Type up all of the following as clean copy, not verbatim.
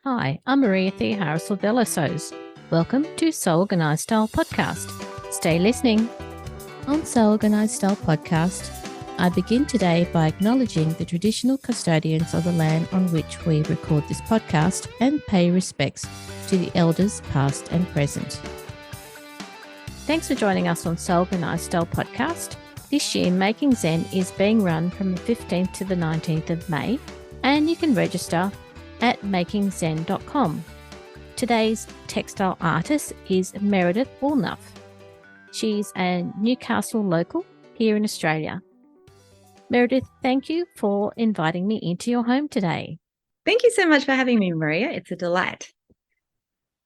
Hi, I'm Meredith Woolnough. Welcome to Soul Organized Style Podcast. Stay listening. On Soul Organized Style Podcast, I begin today by acknowledging the traditional custodians of the land on which we record this podcast and pay respects to the elders past and present. Thanks for joining us on Soul Organized Style Podcast. This year, Making Zen is being run from the 15th to the 19th of May, and you can register at makingzen.com. Today's textile artist is Meredith Woolnough. She's a Newcastle local here in Australia. Meredith, thank you for inviting me into your home today. Thank you so much for having me, Maria. It's a delight.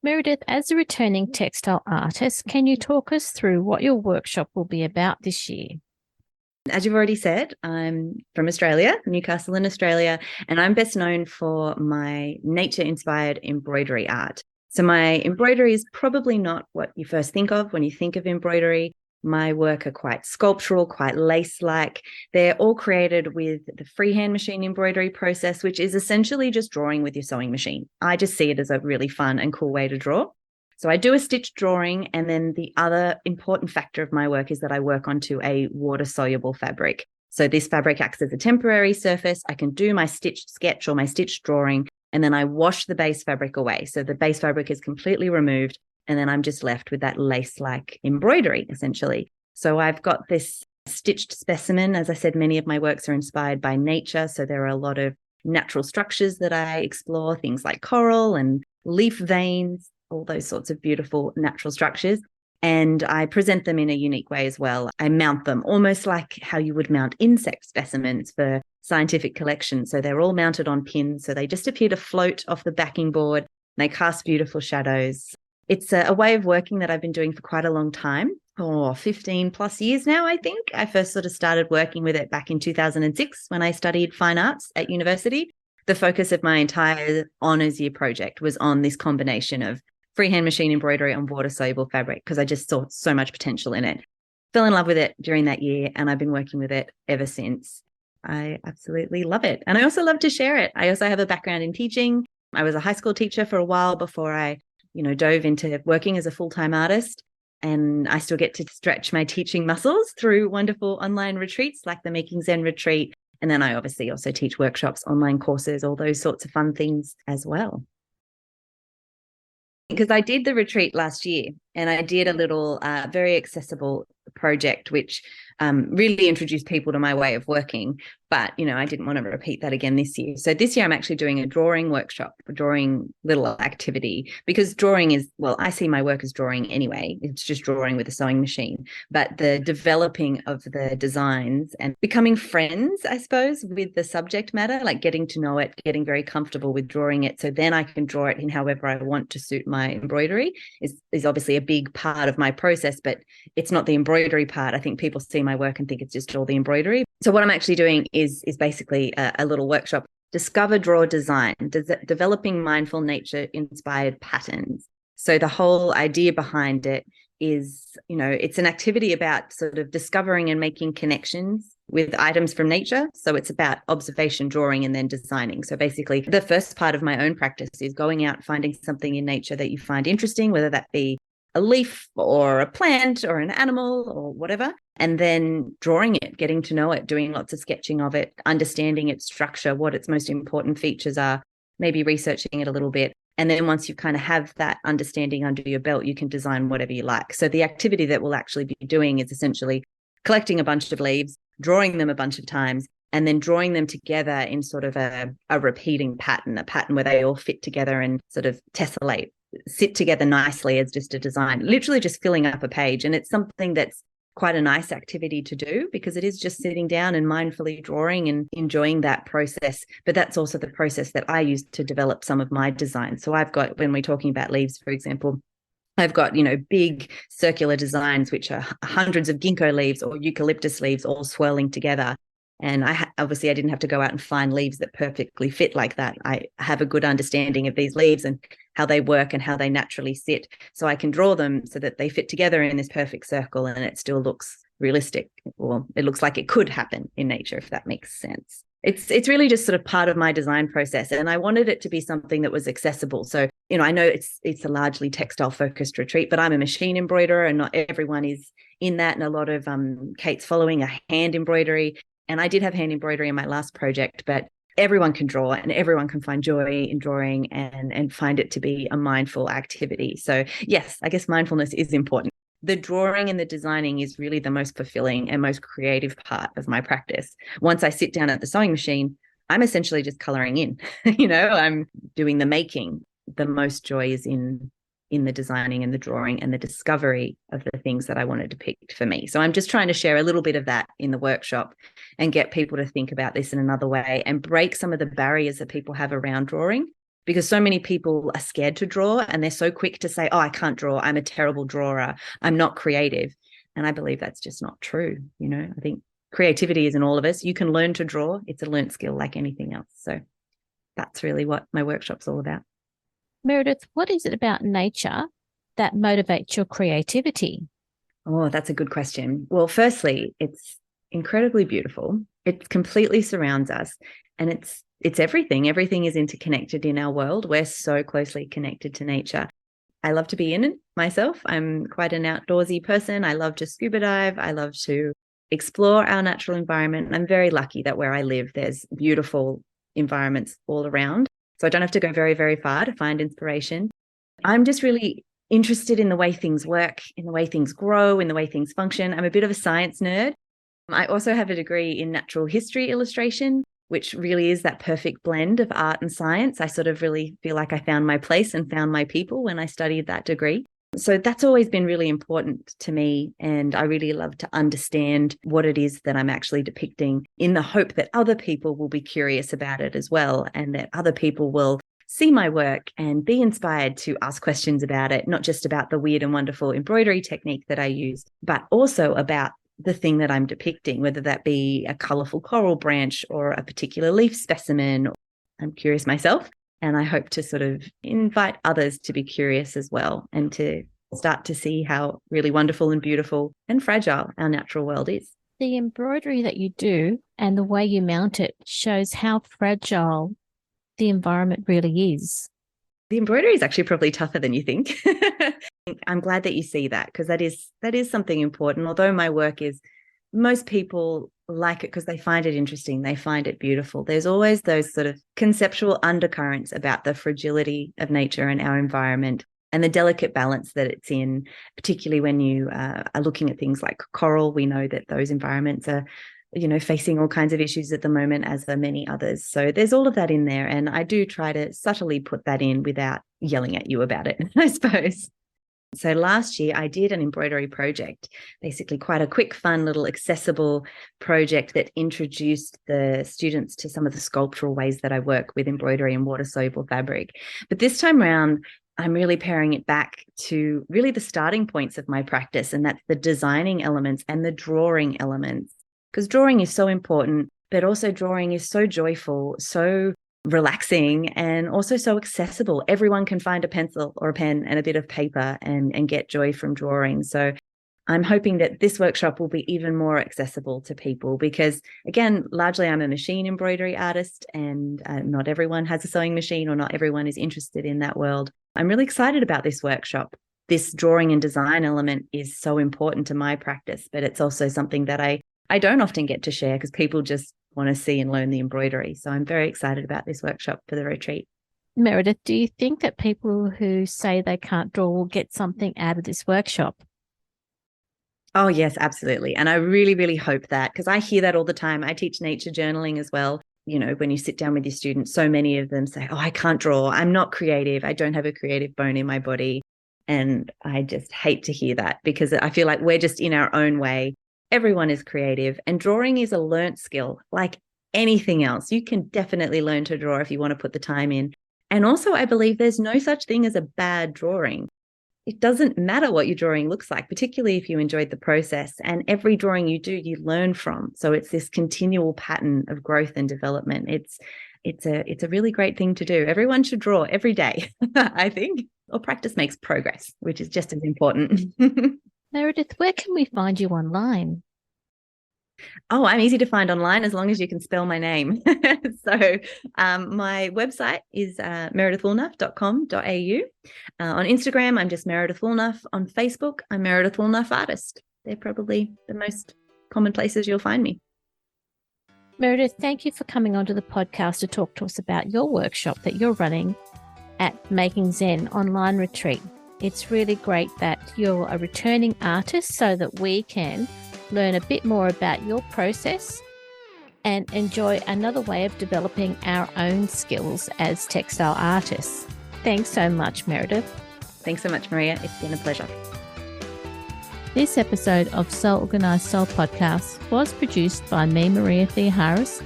Meredith, as a returning textile artist, can you talk us through what your workshop will be about this year? As you've already said, I'm from Australia, Newcastle in Australia, and I'm best known for my nature-inspired embroidery art. So my embroidery is probably not what you first think of when you think of embroidery. My work are quite sculptural, quite lace-like. They're all created with the freehand machine embroidery process, which is essentially just drawing with your sewing machine. I just see it as a really fun and cool way to draw. So I do a stitched drawing, and then the other important factor of my work is that I work onto a water-soluble fabric. So this fabric acts as a temporary surface. I can do my stitched sketch or my stitched drawing, and then I wash the base fabric away. So the base fabric is completely removed, and then I'm just left with that lace-like embroidery, essentially. So I've got this stitched specimen. As I said, many of my works are inspired by nature. So there are a lot of natural structures that I explore, things like coral and leaf veins, all those sorts of beautiful natural structures. And I present them in a unique way as well. I mount them almost like how you would mount insect specimens for scientific collections. So they're all mounted on pins. So they just appear to float off the backing board. And they cast beautiful shadows. It's a way of working that I've been doing for quite a long time. 15 plus years now, I think. I first sort of started working with it back in 2006 when I studied fine arts at university. The focus of my entire honours year project was on this combination of freehand machine embroidery on water-soluble fabric because I just saw so much potential in it. Fell in love with it during that year, and I've been working with it ever since. I absolutely love it. And I also love to share it. I also have a background in teaching. I was a high school teacher for a while before I, dove into working as a full-time artist. And I still get to stretch my teaching muscles through wonderful online retreats like the Making Zen Retreat. And then I obviously also teach workshops, online courses, all those sorts of fun things as well. Because I did the retreat last year, and I did a little very accessible project which really introduced people to my way of working. But, I didn't want to repeat that again this year. So this year I'm actually doing a drawing workshop, a drawing little activity, because drawing is, I see my work as drawing anyway. It's just drawing with a sewing machine. But the developing of the designs and becoming friends, I suppose, with the subject matter, like getting to know it, getting very comfortable with drawing it. So then I can draw it in however I want to suit my embroidery is obviously a big part of my process, but it's not the embroidery part. I think people see my work and think it's just all the embroidery. So what I'm actually doing is basically a little workshop, Discover, Draw, Design, developing mindful nature-inspired patterns. So the whole idea behind it is, it's an activity about sort of discovering and making connections with items from nature. So it's about observation, drawing, and then designing. So basically the first part of my own practice is going out, finding something in nature that you find interesting, whether that be a leaf or a plant or an animal or whatever, and then drawing it, getting to know it, doing lots of sketching of it, understanding its structure, what its most important features are, maybe researching it a little bit. And then once you kind of have that understanding under your belt, you can design whatever you like. So the activity that we'll actually be doing is essentially collecting a bunch of leaves, drawing them a bunch of times, and then drawing them together in sort of a repeating pattern, a pattern where they all fit together and sort of tessellate, sit together nicely as just a design, literally just filling up a page. And it's something that's quite a nice activity to do because it is just sitting down and mindfully drawing and enjoying that process. But that's also the process that I use to develop some of my designs. So I've got, when we're talking about leaves, for example, I've got, big circular designs, which are hundreds of ginkgo leaves or eucalyptus leaves all swirling together. And obviously I didn't have to go out and find leaves that perfectly fit like that. I have a good understanding of these leaves and how they work and how they naturally sit. So I can draw them so that they fit together in this perfect circle and it still looks realistic, or it looks like it could happen in nature, if that makes sense. It's really just sort of part of my design process, and I wanted it to be something that was accessible. So, I know it's a largely textile focused retreat, but I'm a machine embroiderer, and not everyone is in that. And a lot of Kate's following a hand embroidery, and I did have hand embroidery in my last project, but everyone can draw and everyone can find joy in drawing and find it to be a mindful activity. So yes, I guess mindfulness is important. The drawing and the designing is really the most fulfilling and most creative part of my practice. Once I sit down at the sewing machine, I'm essentially just coloring in. I'm doing the making. The most joy is in the designing and the drawing and the discovery of the things that I want to depict for me. So I'm just trying to share a little bit of that in the workshop and get people to think about this in another way and break some of the barriers that people have around drawing, because so many people are scared to draw and they're so quick to say, oh, I can't draw. I'm a terrible drawer. I'm not creative. And I believe that's just not true. I think creativity is in all of us. You can learn to draw. It's a learned skill like anything else. So that's really what my workshop's all about. Meredith, what is it about nature that motivates your creativity? Oh, that's a good question. Well, firstly, it's incredibly beautiful. It completely surrounds us, and it's everything. Everything is interconnected in our world. We're so closely connected to nature. I love to be in it myself. I'm quite an outdoorsy person. I love to scuba dive. I love to explore our natural environment. I'm very lucky that where I live, there's beautiful environments all around. So I don't have to go very, very far to find inspiration. I'm just really interested in the way things work, in the way things grow, in the way things function. I'm a bit of a science nerd. I also have a degree in natural history illustration, which really is that perfect blend of art and science. I sort of really feel like I found my place and found my people when I studied that degree. So that's always been really important to me. And I really love to understand what it is that I'm actually depicting, in the hope that other people will be curious about it as well, and that other people will see my work and be inspired to ask questions about it, not just about the weird and wonderful embroidery technique that I use, but also about the thing that I'm depicting, whether that be a colorful coral branch or a particular leaf specimen. I'm curious myself, and I hope to sort of invite others to be curious as well, and to start to see how really wonderful and beautiful and fragile our natural world is. The embroidery that you do and the way you mount it shows how fragile the environment really is. The embroidery is actually probably tougher than you think. I'm glad that you see that, because that is something important. Although my work is, most people like it because they find it interesting, they find it beautiful. There's always those sort of conceptual undercurrents about the fragility of nature and our environment, and the delicate balance that it's in, particularly when you are looking at things like coral. We know that those environments are facing all kinds of issues at the moment, as are many others. So there's all of that in there. And I do try to subtly put that in without yelling at you about it, I suppose. So last year I did an embroidery project, basically quite a quick, fun little accessible project that introduced the students to some of the sculptural ways that I work with embroidery and water-soluble fabric. But this time around, I'm really paring it back to really the starting points of my practice, and that's the designing elements and the drawing elements. Because drawing is so important, but also drawing is so joyful, so relaxing, and also so accessible. Everyone can find a pencil or a pen and a bit of paper and get joy from drawing. So I'm hoping that this workshop will be even more accessible to people, because, again, largely I'm a machine embroidery artist, and not everyone has a sewing machine, or not everyone is interested in that world. I'm really excited about this workshop. This drawing and design element is so important to my practice, but it's also something that I don't often get to share, because people just want to see and learn the embroidery. So I'm very excited about this workshop for the retreat. Meredith, do you think that people who say they can't draw will get something out of this workshop? Oh, yes, absolutely. And I really, really hope that, because I hear that all the time. I teach nature journaling as well. When you sit down with your students, so many of them say, oh, I can't draw. I'm not creative. I don't have a creative bone in my body. And I just hate to hear that, because I feel like we're just in our own way. Everyone is creative, and drawing is a learnt skill like anything else. You can definitely learn to draw if you want to put the time in. And also, I believe there's no such thing as a bad drawing. It doesn't matter what your drawing looks like, particularly if you enjoyed the process. And every drawing you do, you learn from. So it's this continual pattern of growth and development. It's a really great thing to do. Everyone should draw every day, I think. Or practice makes progress, which is just as important. Meredith, where can we find you online? Oh, I'm easy to find online as long as you can spell my name. So my website is meredithwoolnough.com.au. On Instagram, I'm just Meredith Woolnough. On Facebook, I'm Meredith Woolnough Artist. They're probably the most common places you'll find me. Meredith, thank you for coming onto the podcast to talk to us about your workshop that you're running at Making Zen Online Retreat. It's really great that you're a returning artist so that we can learn a bit more about your process and enjoy another way of developing our own skills as textile artists. Thanks so much, Meredith. Thanks so much, Maria. It's been a pleasure. This episode of Soul Organised Style Podcast was produced by me, Maria Thea Harris,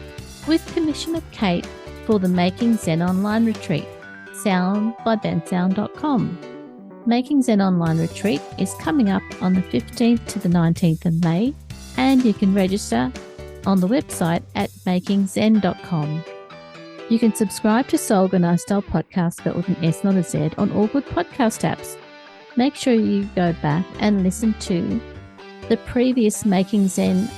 with permission of Kate for the Making Zen Online Retreat, sound by bensound.com. Making Zen Online Retreat is coming up on the 15th to the 19th of May, and you can register on the website at makingzen.com. You can subscribe to Soul Organised Style Podcast, spelled with an S, not a Z, on all good podcast apps. Make sure you go back and listen to the previous Making Zen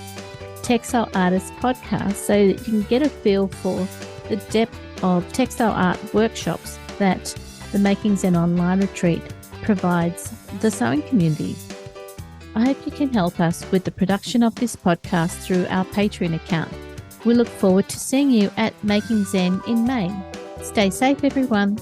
Textile Artist podcast so that you can get a feel for the depth of textile art workshops that the Making Zen Online Retreat provides the sewing community. I hope you can help us with the production of this podcast through our Patreon account. We look forward to seeing you at Making Zen in May. Stay safe, everyone.